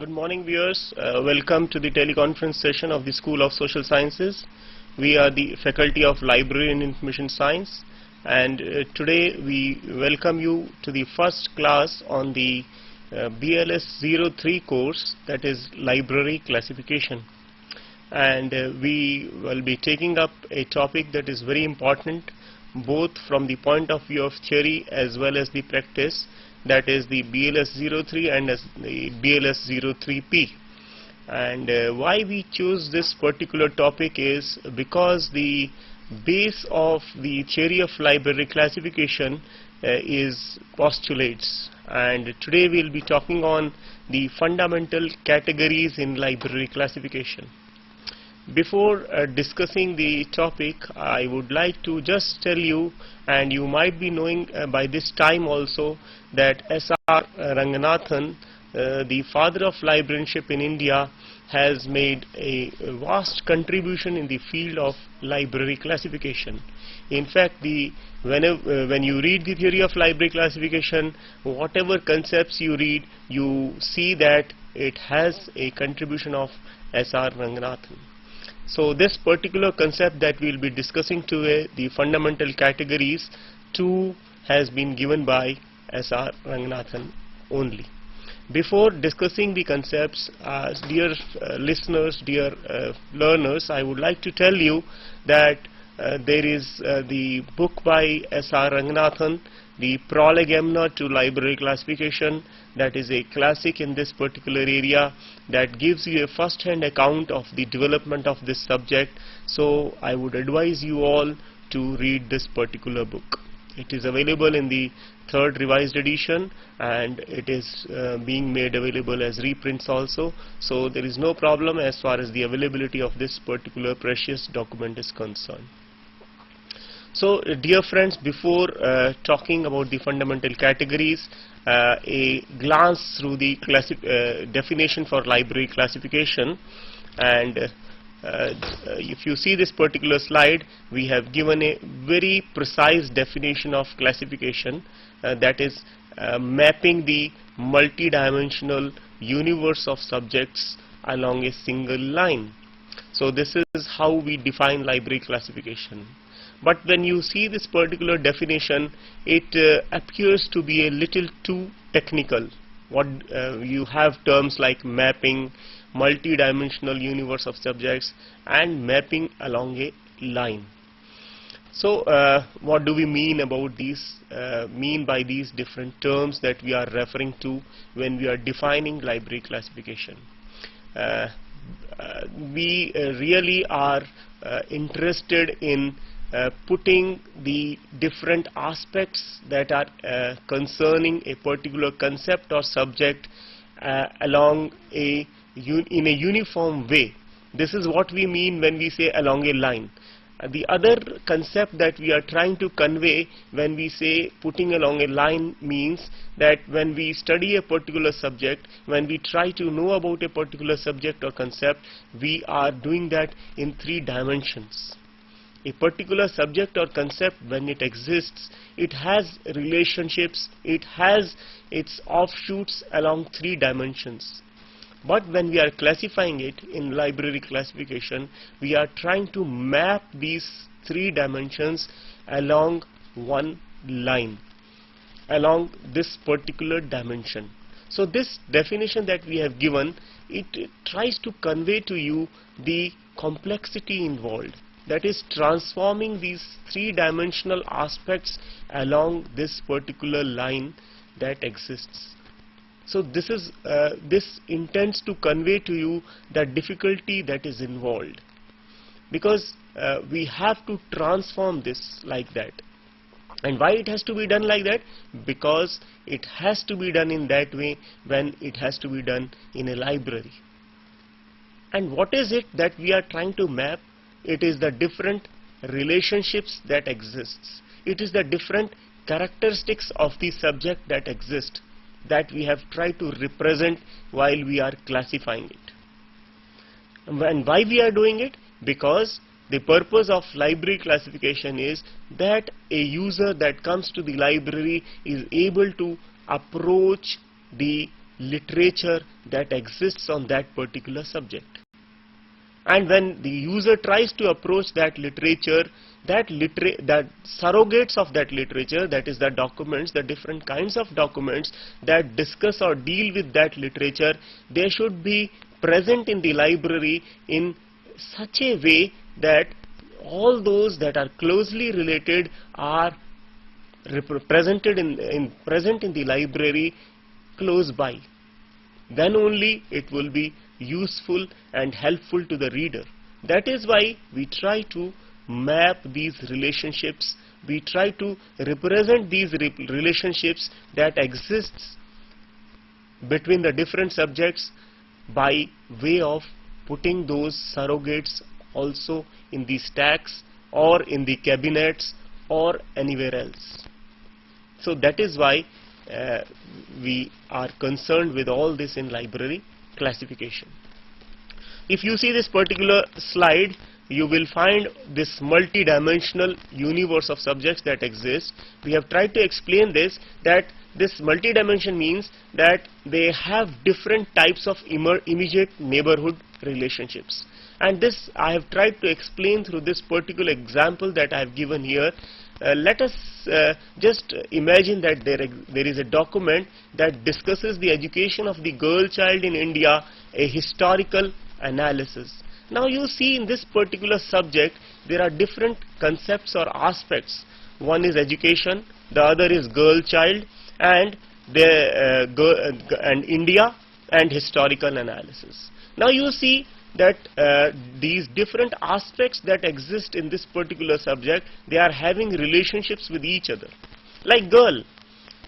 Good morning, viewers. Welcome to the teleconference session of the School of Social Sciences. We are the Faculty of Library and Information Science, and today we welcome you to the first class on the BLS 03 course, that is Library Classification. And we will be taking up a topic that is very important both from the point of view of theory as well as the practice, that is the BLS 03 and as the BLS 03P. And why we choose this particular topic is because the base of the theory of library classification is postulates, and today we will be talking on the fundamental categories in library classification. Before discussing the topic, I would like to just tell you, and you might be knowing by this time also, that S.R. Ranganathan, the father of librarianship in India, has made a vast contribution in the field of library classification. In fact, when you read the theory of library classification, whatever concepts you read, you see that it has a contribution of S.R. Ranganathan. So this particular concept that we will be discussing today, the fundamental categories 2, has been given by S.R. Ranganathan only. Before discussing the concepts, dear listeners, dear learners, I would like to tell you that there is the book by S.R. Ranganathan, the Prolegomena to Library Classification, that is a classic in this particular area, that gives you a first-hand account of the development of this subject. So I would advise you all to read this particular book. It is available in the 3rd revised edition, and it is being made available as reprints also. So there is no problem as far as the availability of this particular precious document is concerned. So dear friends, before talking about the fundamental categories, a glance through the definition for library classification. And if you see this particular slide, we have given a very precise definition of classification, that is mapping the multidimensional universe of subjects along a single line. So this is how we define library classification. But when you see this particular definition, it appears to be a little too technical. You have terms like mapping, multi-dimensional universe of subjects, and mapping along a line. So what do we mean about these? Mean by these different terms that we are referring to when we are defining library classification? We really are interested in putting the different aspects that are concerning a particular concept or subject along in a uniform way. This is what we mean when we say along a line. The other concept that we are trying to convey when we say putting along a line means that when we study a particular subject, when we try to know about a particular subject or concept, we are doing that in 3 dimensions. A particular subject or concept, when it exists, it has relationships, it has its offshoots along 3 dimensions. But when we are classifying it in library classification, we are trying to map these 3 dimensions along one line, along this particular dimension. So this definition that we have given, it tries to convey to you the complexity involved. That is transforming these 3-dimensional aspects along this particular line that exists. So this intends to convey to you the difficulty that is involved, because we have to transform this like that. And why it has to be done like that? Because it has to be done in that way when it has to be done in a library. And what is it that we are trying to map? It is the different relationships that exists. It is the different characteristics of the subject that exist, that we have tried to represent while we are classifying it. And why we are doing it? Because the purpose of library classification is that a user that comes to the library is able to approach the literature that exists on that particular subject. And when the user tries to approach that literature, that surrogates of that literature, that is the documents, the different kinds of documents that discuss or deal with that literature, they should be present in the library in such a way that all those that are closely related are present in the library close by. Then only it will be useful and helpful to the reader. That is why we try to map these relationships, we try to represent these relationships that exists between the different subjects by way of putting those surrogates also in the stacks or in the cabinets or anywhere else. So that is why we are concerned with all this in library classification. If you see this particular slide, you will find this multi-dimensional universe of subjects that exist. We have tried to explain this, that this multi-dimension means that they have different types of immediate neighborhood relationships. And this I have tried to explain through this particular example that I have given here. Let us just imagine that there is a document that discusses the education of the girl child in India, a historical analysis. Now you see in this particular subject there are different concepts or aspects. One is education, the other is girl child, and India and historical analysis. Now you see that these different aspects that exist in this particular subject, they are having relationships with each other. Like girl.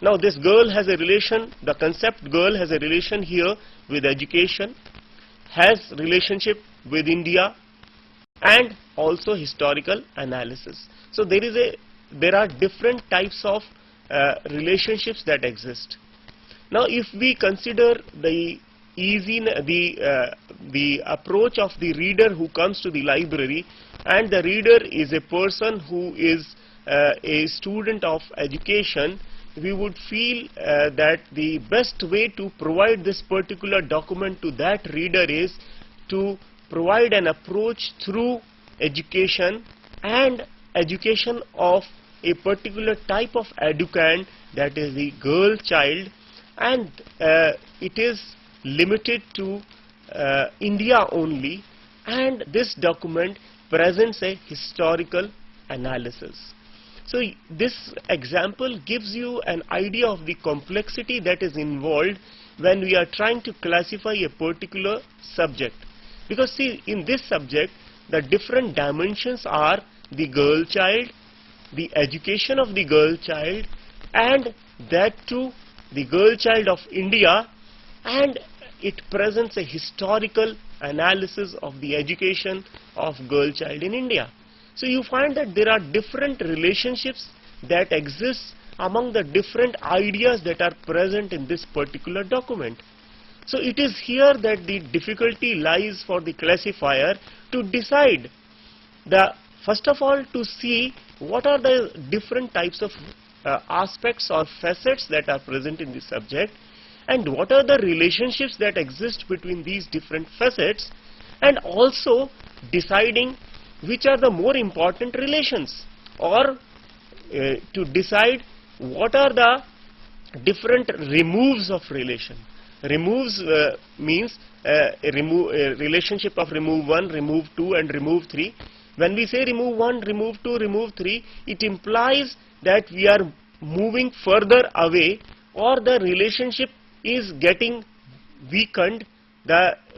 Now this girl has a relation, the concept girl has a relation here with education, has relationship with India, and also historical analysis. So there are different types of relationships that exist. Now if we consider the approach of the reader who comes to the library, and the reader is a person who is a student of education, we would feel that the best way to provide this particular document to that reader is to provide an approach through education, and education of a particular type of educand, that is the girl child, and it is limited to India only, and this document presents a historical analysis. So this example gives you an idea of the complexity that is involved when we are trying to classify a particular subject. Because see, in this subject the different dimensions are the girl child, the education of the girl child, and that too the girl child of India, and it presents a historical analysis of the education of girl child in India. So you find that there are different relationships that exist among the different ideas that are present in this particular document. So it is here that the difficulty lies for the classifier to decide, first of all, to see what are the different types of aspects or facets that are present in the subject, and what are the relationships that exist between these different facets, and also deciding which are the more important relations, or to decide what are the different removes of relation. Removes means a relationship of remove 1, remove 2 and remove 3. When we say remove 1, remove 2, remove 3, it implies that we are moving further away, or the relationship is getting weakened.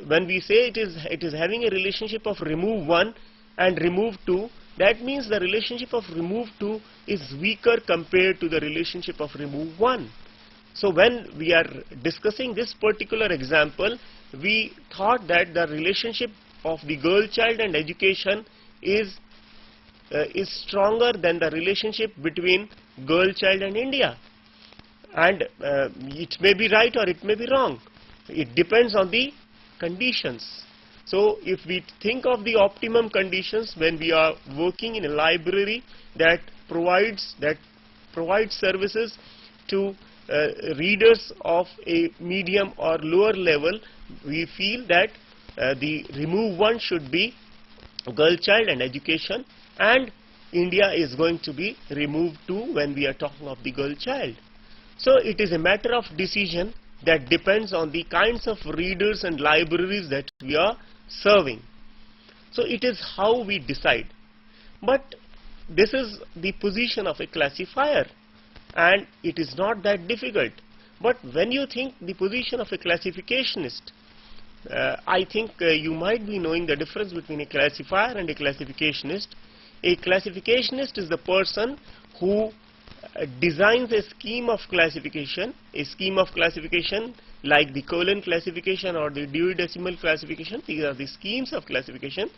When we say it is having a relationship of remove 1 and remove 2, that means the relationship of remove 2 is weaker compared to the relationship of remove 1. So when we are discussing this particular example, we thought that the relationship of the girl child and education is stronger than the relationship between girl child and India. And it may be right or it may be wrong. It depends on the conditions. So if we think of the optimum conditions when we are working in a library that provides services to readers of a medium or lower level, we feel that the remove one should be girl child and education, and India is going to be removed 2 when we are talking of the girl child. So it is a matter of decision that depends on the kinds of readers and libraries that we are serving. So it is how we decide. But this is the position of a classifier, and it is not that difficult. But when you think the position of a classificationist, I think you might be knowing the difference between a classifier and a classificationist. A classificationist is the person who designs a scheme of classification, like the colon classification or the Dewey Decimal classification. These are the schemes of classification.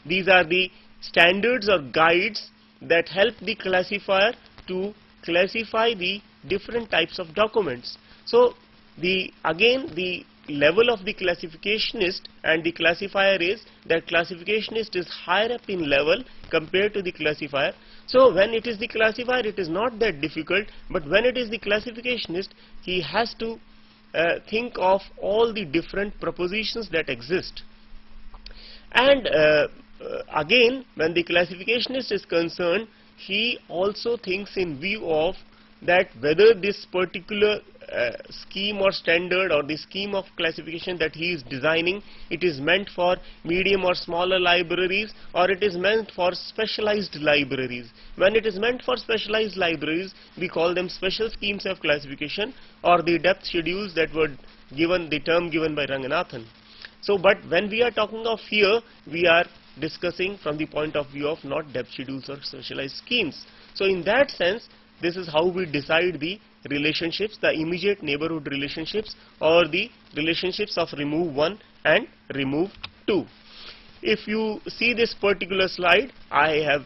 These are the standards or guides that help the classifier to classify the different types of documents. So again the level of the classificationist and the classifier is that classificationist is higher up in level compared to the classifier. So when it is the classifier, it is not that difficult, but when it is the classificationist, he has to think of all the different propositions that exist. And again, when the classificationist is concerned, he also thinks in view of that whether this particular scheme or standard or the scheme of classification that he is designing, it is meant for medium or smaller libraries, or it is meant for specialized libraries. When it is meant for specialized libraries, we call them special schemes of classification, or the depth schedules that were given, the term given by Ranganathan. So but when we are talking of here, we are discussing from the point of view of not depth schedules or specialized schemes. So in that sense, this is how we decide the relationships, the immediate neighborhood relationships, or the relationships of remove 1 and remove 2. If you see this particular slide, I have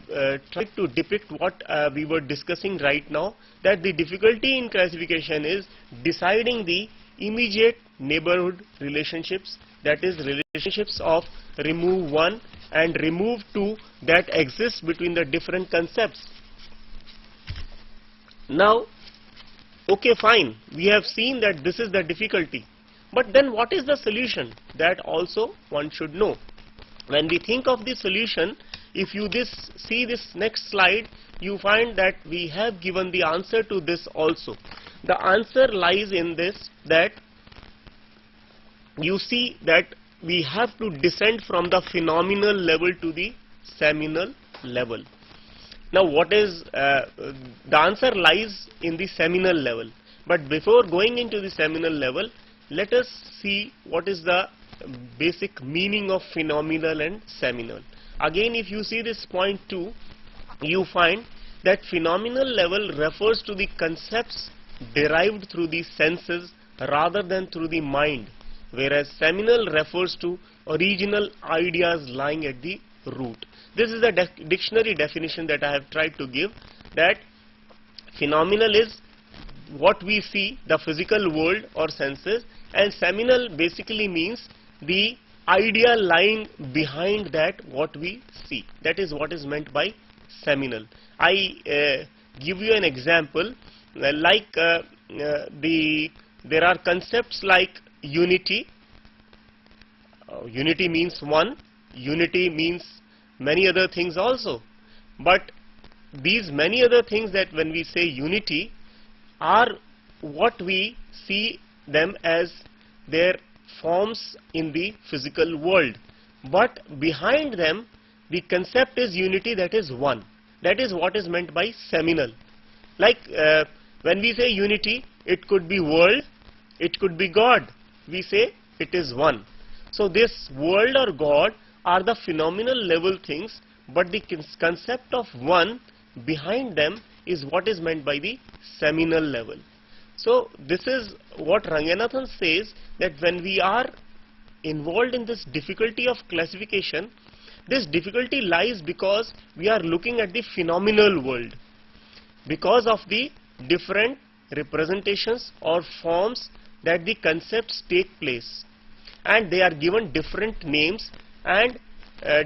tried to depict what we were discussing right now, that the difficulty in classification is deciding the immediate neighborhood relationships, that is relationships of remove 1 and remove 2 that exist between the different concepts. Now, okay, fine, we have seen that this is the difficulty, but then what is the solution? That also one should know. When we think of the solution, if you see this next slide, you find that we have given the answer to this also. The answer lies in this, that you see that we have to descend from the phenomenal level to the seminal level. Now what is, the answer lies in the seminal level, but before going into the seminal level, let us see what is the basic meaning of phenomenal and seminal. Again, if you see this point 2, you find that phenomenal level refers to the concepts derived through the senses rather than through the mind, whereas seminal refers to original ideas lying at the root. This is the dictionary definition that I have tried to give, that phenomenal is what we see, the physical world or senses, and seminal basically means the idea lying behind that what we see. That is what is meant by seminal. I give you an example, like there are concepts like unity. Unity means one, unity means many other things also, but these many other things that when we say unity are what we see them as their forms in the physical world, but behind them the concept is unity, that is one. That is what is meant by seminal. Like when we say unity, it could be world, it could be God, we say it is one. So this world or God are the phenomenal level things, but the concept of one behind them is what is meant by the seminal level. So this is what Ranganathan says, that when we are involved in this difficulty of classification, this difficulty lies because we are looking at the phenomenal world, because of the different representations or forms that the concepts take place, and they are given different names and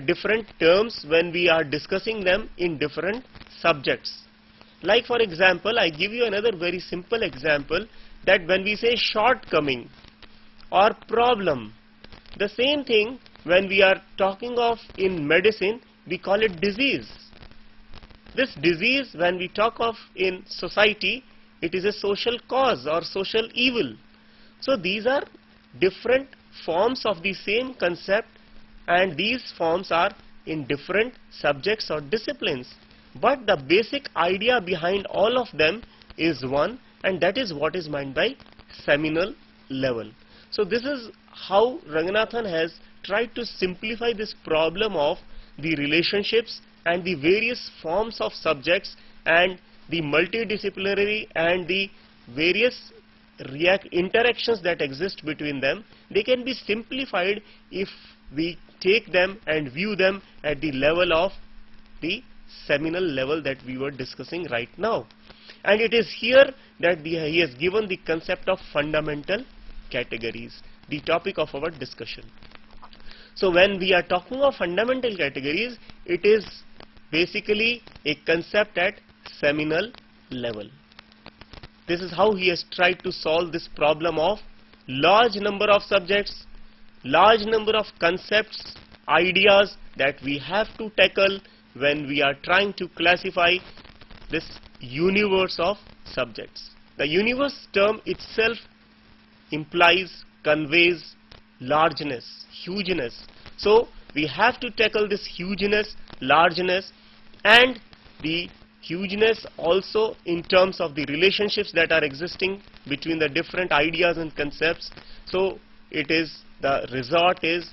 different terms when we are discussing them in different subjects. Like for example, I give you another very simple example, that when we say shortcoming or problem, the same thing when we are talking of in medicine, we call it disease. This disease, when we talk of in society, it is a social cause or social evil. So these are different forms of the same concept, and these forms are in different subjects or disciplines. But the basic idea behind all of them is one, and that is what is meant by seminal level. So this is how Ranganathan has tried to simplify this problem of the relationships and the various forms of subjects and the multidisciplinary and the various interactions that exist between them. They can be simplified if we take them and view them at the level of the seminal level that we were discussing right now. And it is here that he has given the concept of fundamental categories, the topic of our discussion. So when we are talking of fundamental categories, it is basically a concept at seminal level. This is how he has tried to solve this problem of large number of subjects, large number of concepts, ideas that we have to tackle when we are trying to classify this universe of subjects. The universe term itself implies, conveys largeness, hugeness. So we have to tackle this hugeness, largeness, and the hugeness also in terms of the relationships that are existing between the different ideas and concepts. So it is, the resort is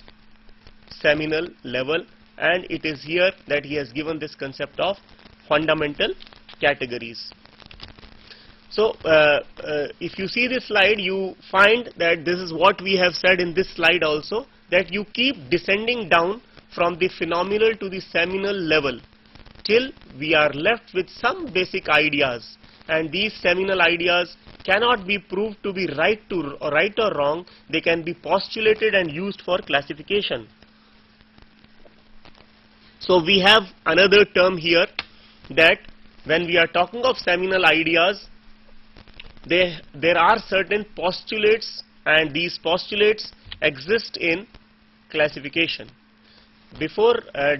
seminal level, and it is here that he has given this concept of fundamental categories. So if you see this slide, you find that this is what we have said in this slide also, that you keep descending down from the phenomenal to the seminal level till we are left with some basic ideas, and these seminal ideas cannot be proved to be right or wrong. They can be postulated and used for classification. So we have another term here, that when we are talking of seminal ideas, there are certain postulates, and these postulates exist in classification. Before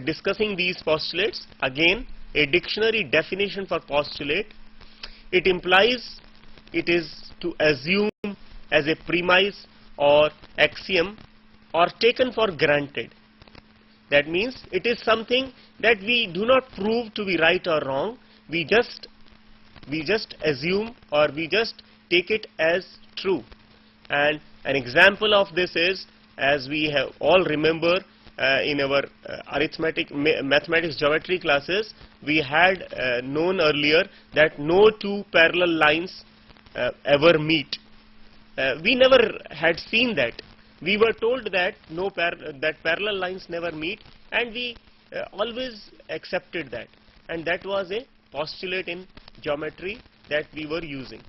discussing these postulates, again a dictionary definition for postulate. It implies, it is to assume as a premise or axiom or taken for granted. That means it is something that we do not prove to be right or wrong. We just assume, or we just take it as true. And an example of this is, as we have all remember in our mathematics geometry classes, we had known earlier that no two parallel lines ever meet. We never had seen that. We were told that that parallel lines never meet, and we always accepted that, and that was a postulate in geometry that we were using.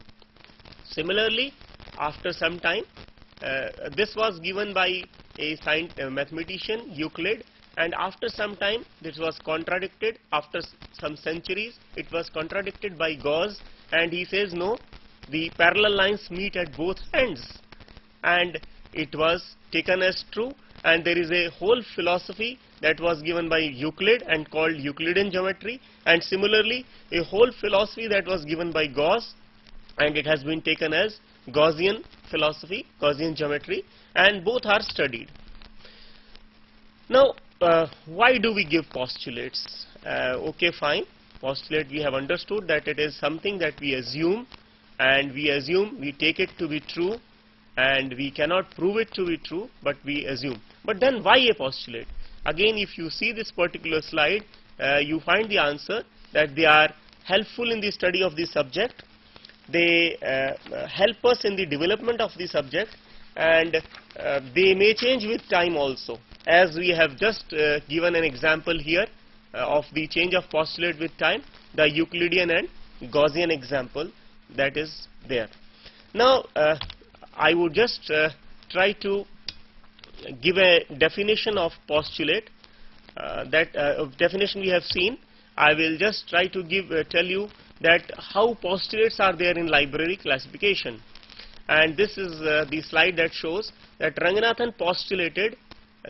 Similarly, after some time, this was given by a mathematician, Euclid, and after some time this was contradicted. After some centuries, it was contradicted by Gauss, and he says no, the parallel lines meet at both ends, and it was taken as true. And there is a whole philosophy that was given by Euclid and called Euclidean geometry, and similarly a whole philosophy that was given by Gauss, and it has been taken as Gaussian philosophy, Gaussian geometry, and both are studied. Now why do we give postulates? Okay, fine, postulate, we have understood that it is something that we assume, and we take it to be true, and we cannot prove it to be true, but we assume. But then why a postulate? Again, if you see this particular slide, you find the answer that they are helpful in the study of the subject. They help us in the development of the subject, and they may change with time also, as we have just given an example here of the change of postulate with time, the Euclidean and Gaussian example that is there. Now I would just try to give a definition of postulate. That definition we have seen. I will just try to tell you that how postulates are there in library classification. and this is the slide that shows that Ranganathan postulated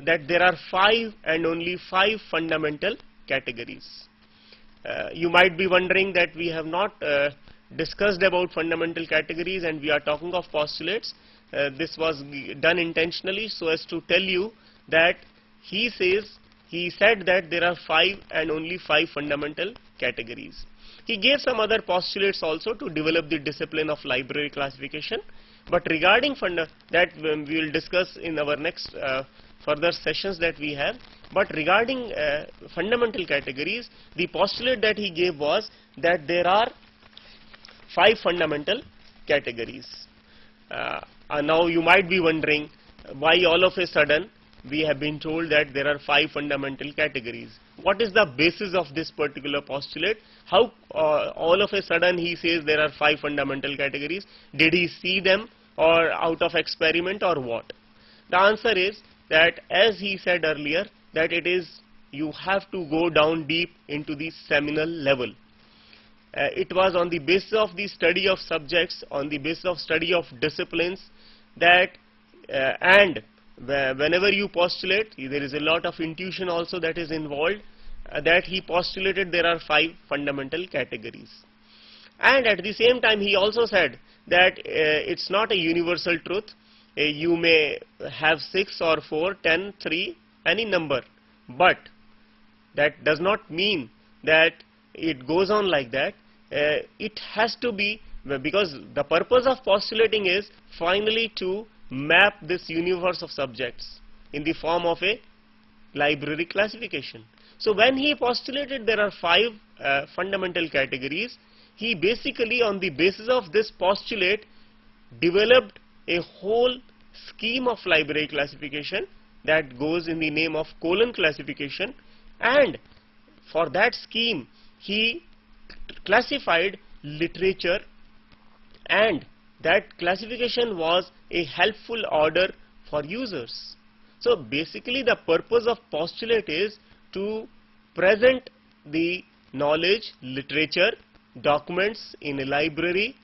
that there are 5 and only 5 fundamental categories. You might be wondering that we have not discussed about fundamental categories and we are talking of postulates. This was done intentionally so as to tell you that he said that there are 5 and only 5 fundamental categories. He gave some other postulates also to develop the discipline of library classification, but regarding that we will discuss in our next further sessions that we have. But regarding fundamental categories, the postulate that he gave was that there are 5 fundamental categories. Now you might be wondering why all of a sudden we have been told that there are 5 fundamental categories. What is the basis of this particular postulate? How all of a sudden he says there are 5 fundamental categories? Did he see them or out of experiment or what? The answer is that, as he said earlier, that it is, you have to go down deep into the seminal level. It was on the basis of the study of subjects, on the basis of study of disciplines, that and whenever you postulate, there is a lot of intuition also that is involved, that he postulated there are 5 fundamental categories. And at the same time he also said that it's not a universal truth. You may have 6 or 4, 10, 3, any number, but that does not mean that it goes on like that. It has to be, because the purpose of postulating is finally to map this universe of subjects in the form of a library classification. So when he postulated there are 5 fundamental categories, he basically, on the basis of this postulate, developed a whole scheme of library classification that goes in the name of colon classification, and for that scheme he classified literature, and that classification was a helpful order for users. So basically the purpose of postulate is to present the knowledge, literature, documents in a library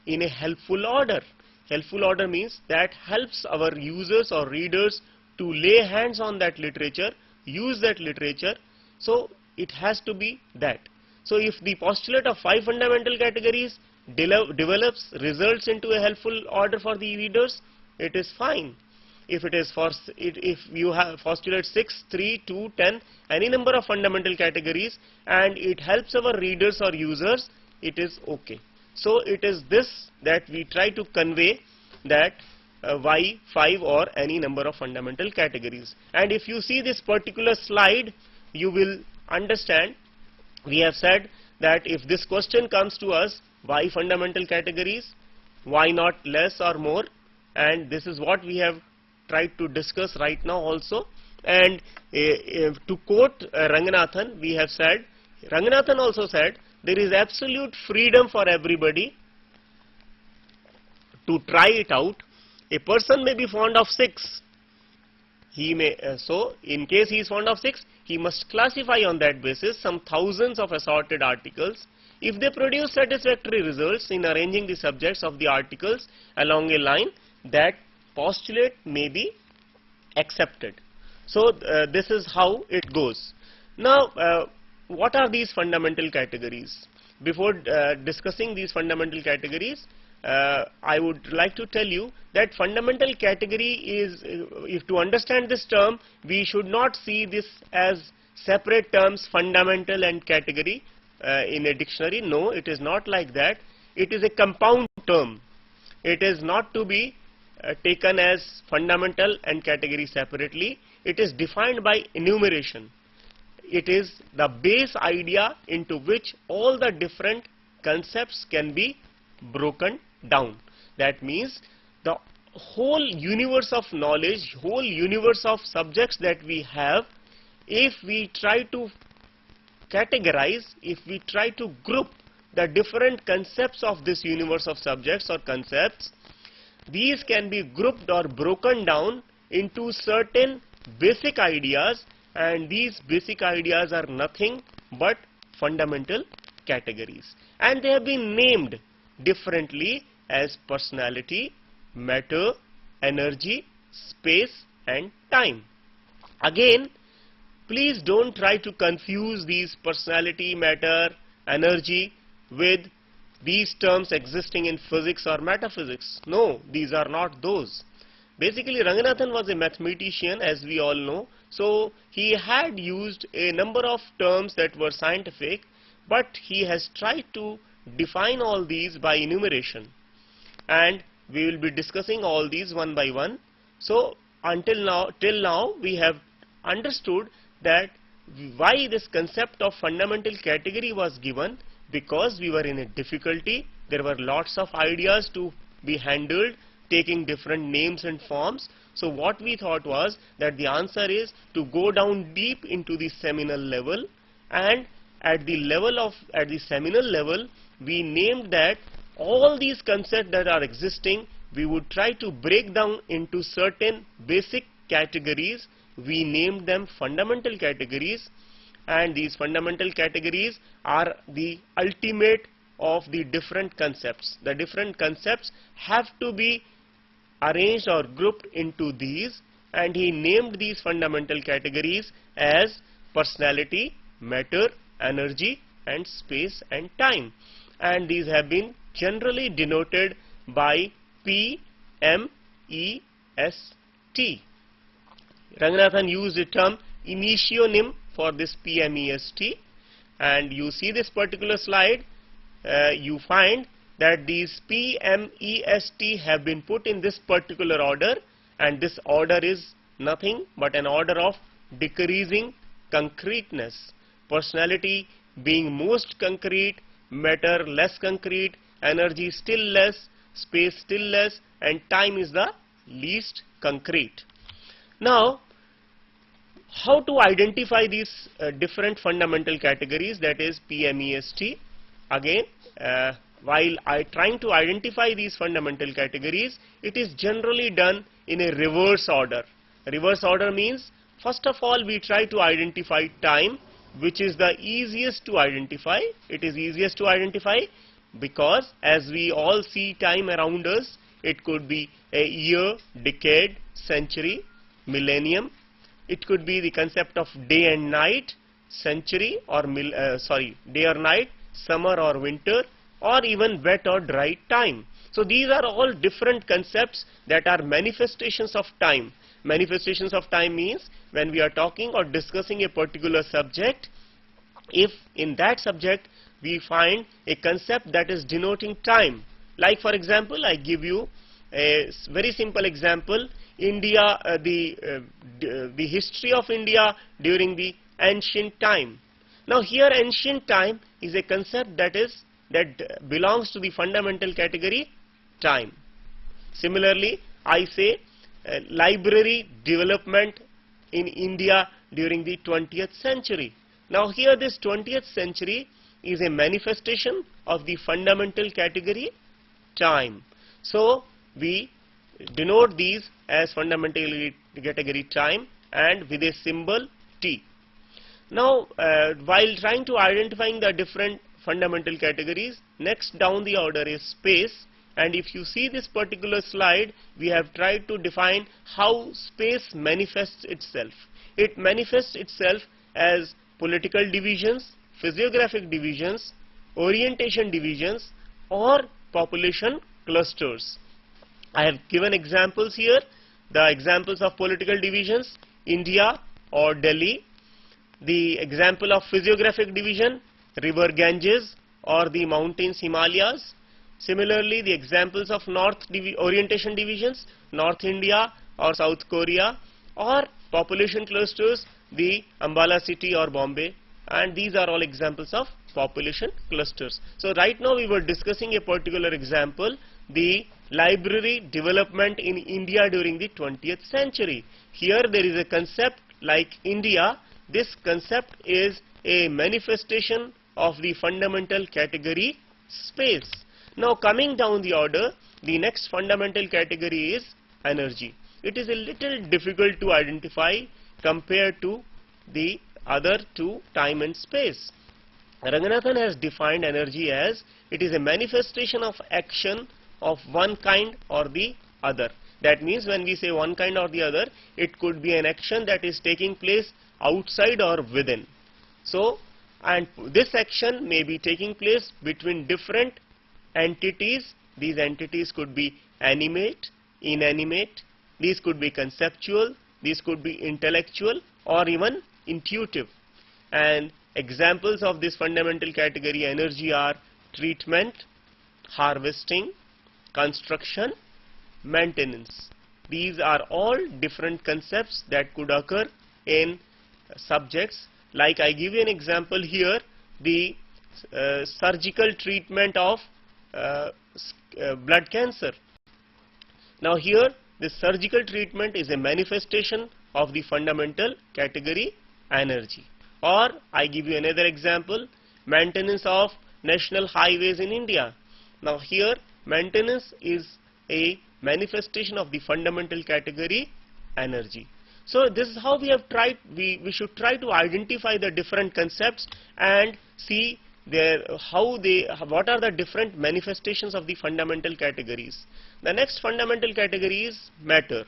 in a helpful order. Helpful order means that helps our users or readers to lay hands on that literature, use that literature. So it has to be that. So if the postulate of 5 fundamental categories develops, results into a helpful order for the readers, it is fine. If it is if you have postulate 6, 3, 2, 10, any number of fundamental categories, and it helps our readers or users, it is okay. So it is this that we try to convey, that why 5 or any number of fundamental categories. And if you see this particular slide, you will understand. We have said that if this question comes to us, why fundamental categories, why not less or more, and this is what we have tried to discuss right now also. And to quote Ranganathan, we have said, Ranganathan also said, there is absolute freedom for everybody to try it out. A person may be fond of 6. He may, so in case he is fond of 6, he must classify on that basis some thousands of assorted articles. If they produce satisfactory results in arranging the subjects of the articles along a line, that postulate may be accepted. So this is how it goes. Now what are these fundamental categories? Before discussing these fundamental categories, I would like to tell you that fundamental category is, if to understand this term, we should not see this as separate terms, fundamental and category in a dictionary. No, it is not like that. It is a compound term. It is not to be taken as fundamental and category separately. It is defined by enumeration. It is the base idea into which all the different concepts can be broken down. That means the whole universe of knowledge, whole universe of subjects that we have, if we try to categorize, if we try to group the different concepts of this universe of subjects or concepts, these can be grouped or broken down into certain basic ideas, and these basic ideas are nothing but fundamental categories, and they have been named differently as personality, matter, energy, space and time. Again, please don't try to confuse these personality, matter, energy with these terms existing in physics or metaphysics. No, these are not those. Basically, Ranganathan was a mathematician, as we all know, so he had used a number of terms that were scientific, but he has tried to define all these by enumeration, and we will be discussing all these one by one. So till now we have understood that why this concept of fundamental category was given, because we were in a difficulty. There were lots of ideas to be handled taking different names and forms. So what we thought was that the answer is to go down deep into the seminal level, and at the seminal level we named that all these concepts that are existing, we would try to break down into certain basic categories. We named them fundamental categories, and these fundamental categories are the ultimate of the different concepts. The different concepts have to be arranged or grouped into these, and he named these fundamental categories as personality, matter, energy and space and time, and these have been generally denoted by PMEST. Ranganathan used the term initionym for this PMEST, and you see this particular slide, you find that these PMEST have been put in this particular order, and this order is nothing but an order of decreasing concreteness. Personality being most concrete, matter less concrete, energy still less, space still less, and time is the least concrete. Now, how to identify these different fundamental categories, that is PMEST? Again, while trying to identify these fundamental categories, it is generally done in a reverse order. Reverse order means, first of all, we try to identify time, which is the easiest to identify. It is easiest to identify because as we all see time around us, it could be a year, decade, century, millennium. It could be the concept of day and night, century or day or night, summer or winter, or even wet or dry time. So these are all different concepts that are manifestations of time. Manifestations of time means when we are talking or discussing a particular subject, if in that subject we find a concept that is denoting time. Like for example, I give you a very simple example, India, the history of India during the ancient time. Now here ancient time is a concept that belongs to the fundamental category time. Similarly, I say library development in India during the 20th century. Now here this 20th century is a manifestation of the fundamental category time. So we denote these as fundamental category time and with a symbol T. Now while trying to identifying the different fundamental categories, next down the order is space, and if you see this particular slide, we have tried to define how space manifests itself. It manifests itself as political divisions, physiographic divisions, orientation divisions or population clusters. I have given examples here. The examples of political divisions, India or Delhi. The example of physiographic division, river Ganges or the mountains Himalayas. Similarly, the examples of orientation divisions, North India or South Korea, or population clusters, the Ambala city or Bombay, and these are all examples of population clusters. So right now we were discussing a particular example, the library development in India during the 20th century. Here there is a concept like India. This concept is a manifestation of the fundamental category space. Now coming down the order, the next fundamental category is energy. It is a little difficult to identify compared to the other two, time and space. Ranganathan has defined energy as it is a manifestation of action of one kind or the other. That means when we say one kind or the other, it could be an action that is taking place outside or within. So, and this action may be taking place between different entities. These entities could be animate, inanimate, these could be conceptual, these could be intellectual or even intuitive. And examples of this fundamental category energy are treatment, harvesting, construction, maintenance. These are all different concepts that could occur in subjects. Like I give you an example here, the surgical treatment of blood cancer. Now here the surgical treatment is a manifestation of the fundamental category energy. Or I give you another example, maintenance of national highways in India. Now here maintenance is a manifestation of the fundamental category energy. So this is how we have tried, we should try to identify the different concepts and see what are the different manifestations of the fundamental categories. The next fundamental category is matter.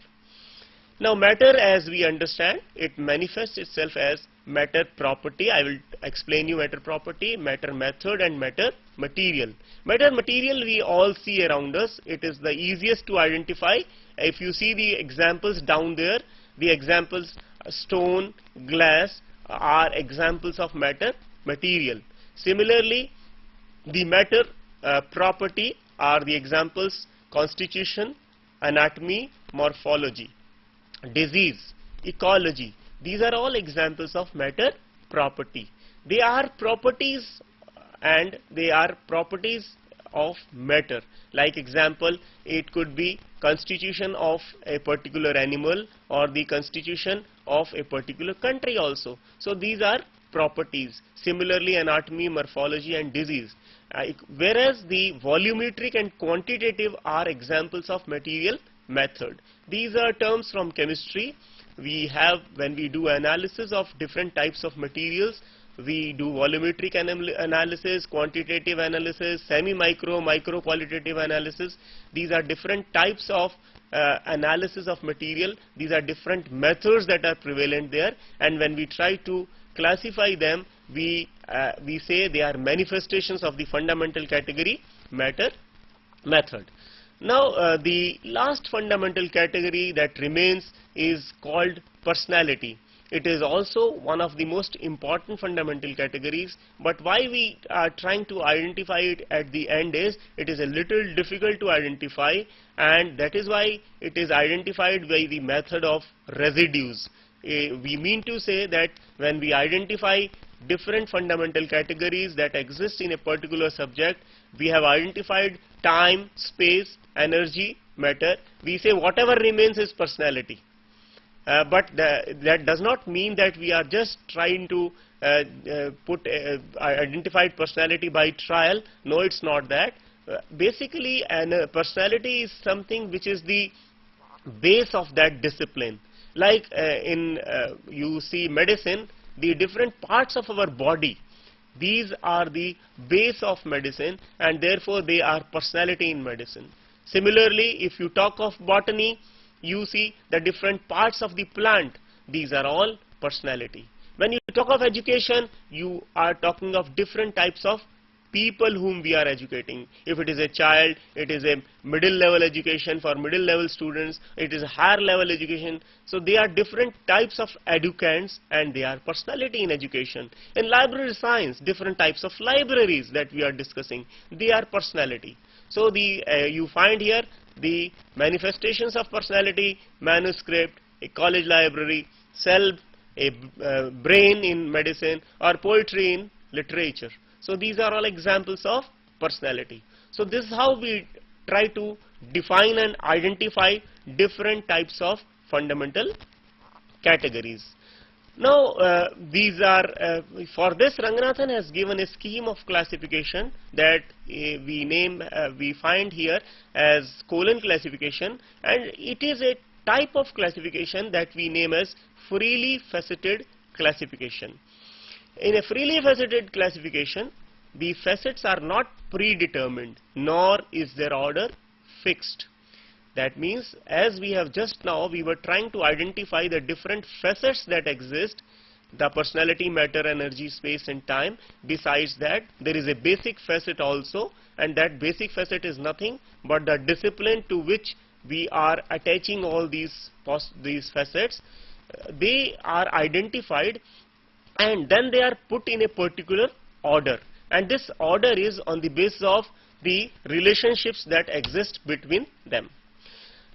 Now matter, as we understand, it manifests itself as matter property. I will explain you matter property, matter method and matter material. Matter material we all see around us. It is the easiest to identify. If you see the examples down there, the examples stone, glass are examples of matter material. Similarly, the matter property are the examples constitution, anatomy, morphology, disease, ecology. These are all examples of matter property. They are properties and they are properties of matter. Like example, it could be constitution of a particular animal or the constitution of a particular country also. So these are properties. Similarly, anatomy, morphology and disease. Whereas the volumetric and quantitative are examples of material method. These are terms from chemistry. We have, when we do analysis of different types of materials, we do volumetric analysis, quantitative analysis, semi-micro, micro-qualitative analysis. These are different types of analysis of material. These are different methods that are prevalent there, and when we try to classify them, we say they are manifestations of the fundamental category matter method. Now the last fundamental category that remains is called personality. It is also one of the most important fundamental categories, but why we are trying to identify it at the end is it is a little difficult to identify, and that is why it is identified by the method of residues. We mean to say that when we identify different fundamental categories that exist in a particular subject, we have identified time, space, energy, matter. We say whatever remains is personality. But that does not mean that we are just trying to put identified personality by trial. No, it's not that. Basically, personality is something which is the base of that discipline. Like you see medicine, the different parts of our body, these are the base of medicine, and therefore they are personality in medicine. Similarly, if you talk of botany, you see the different parts of the plant. These are all personality. When you talk of education, you are talking of different types of people whom we are educating. If it is a child, it is a middle level education for middle level students, it is a higher level education. So they are different types of educants and they are personality in education. In library science, different types of libraries that we are discussing, they are personality. So you find here the manifestations of personality: manuscript, a college library, cell, a brain in medicine, or poetry in literature. So these are all examples of personality. So this is how we try to define and identify different types of fundamental categories. Now these are, for this Ranganathan has given a scheme of classification that we find here as colon classification, and it is a type of classification that we name as freely faceted classification. In a freely faceted classification, the facets are not predetermined, nor is their order fixed. That means, as we have just now, we were trying to identify the different facets that exist, the personality, matter, energy, space and time. Besides that, there is a basic facet also, and that basic facet is nothing but the discipline to which we are attaching all these facets. They are identified and then they are put in a particular order, and this order is on the basis of the relationships that exist between them.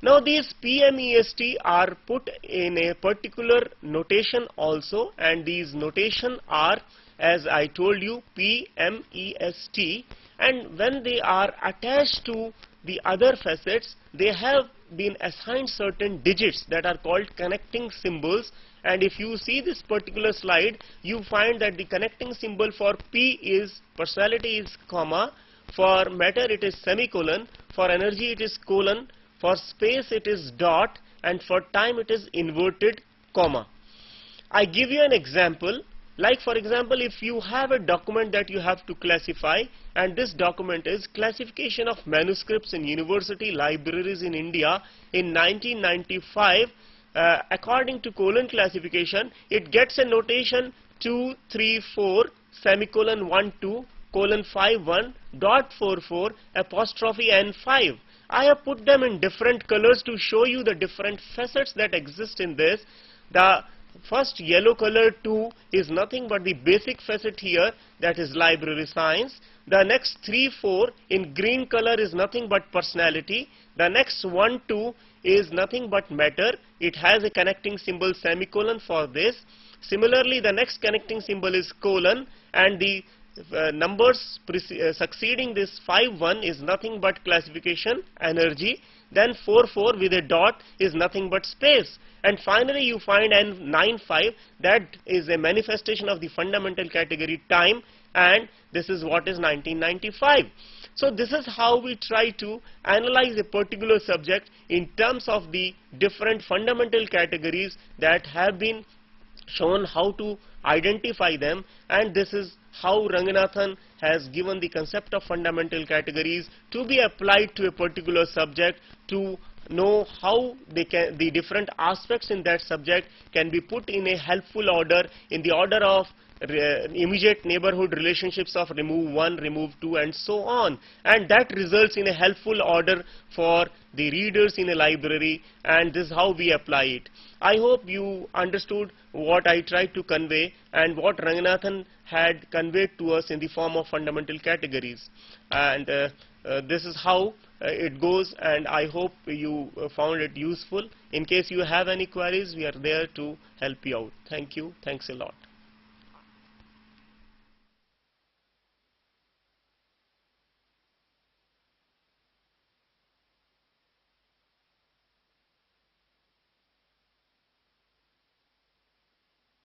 Now these PMEST are put in a particular notation also, and these notation are, as I told you, PMEST, and when they are attached to the other facets, they have been assigned certain digits that are called connecting symbols. And if you see this particular slide, you find that the connecting symbol for P is personality is comma, for matter it is semicolon, for energy it is colon, for space it is dot, and for time it is inverted comma. I give you an example. Like for example, if you have a document that you have to classify, and this document is classification of manuscripts in university libraries in India in 1995, according to colon classification, it gets a notation 234 semicolon 12 colon 51 dot 44 apostrophe N5. I have put them in different colors to show you the different facets that exist in this. The first yellow color 2 is nothing but the basic facet here, that is library science. The next 3, 4 in green color is nothing but personality. The next 1, 2 is nothing but matter. It has a connecting symbol semicolon for this. Similarly, the next connecting symbol is colon, and the numbers succeeding this 5, 1 is nothing but classification energy. Then 4, 4 with a dot is nothing but space. And finally you find N9, 5, that is a manifestation of the fundamental category time, and this is what is 1995. So this is how we try to analyze a particular subject in terms of the different fundamental categories that have been shown, how to identify them, and this is how Ranganathan has given the concept of fundamental categories to be applied to a particular subject, to know how the different aspects in that subject can be put in a helpful order, in the order of immediate neighborhood relationships of remove 1, remove 2 and so on, and that results in a helpful order for the readers in a library, and this is how we apply it. I hope you understood what I tried to convey and what Ranganathan had conveyed to us in the form of fundamental categories, and this is how it goes, and I hope you found it useful. In case you have any queries, we are there to help you out. Thank you. Thanks a lot.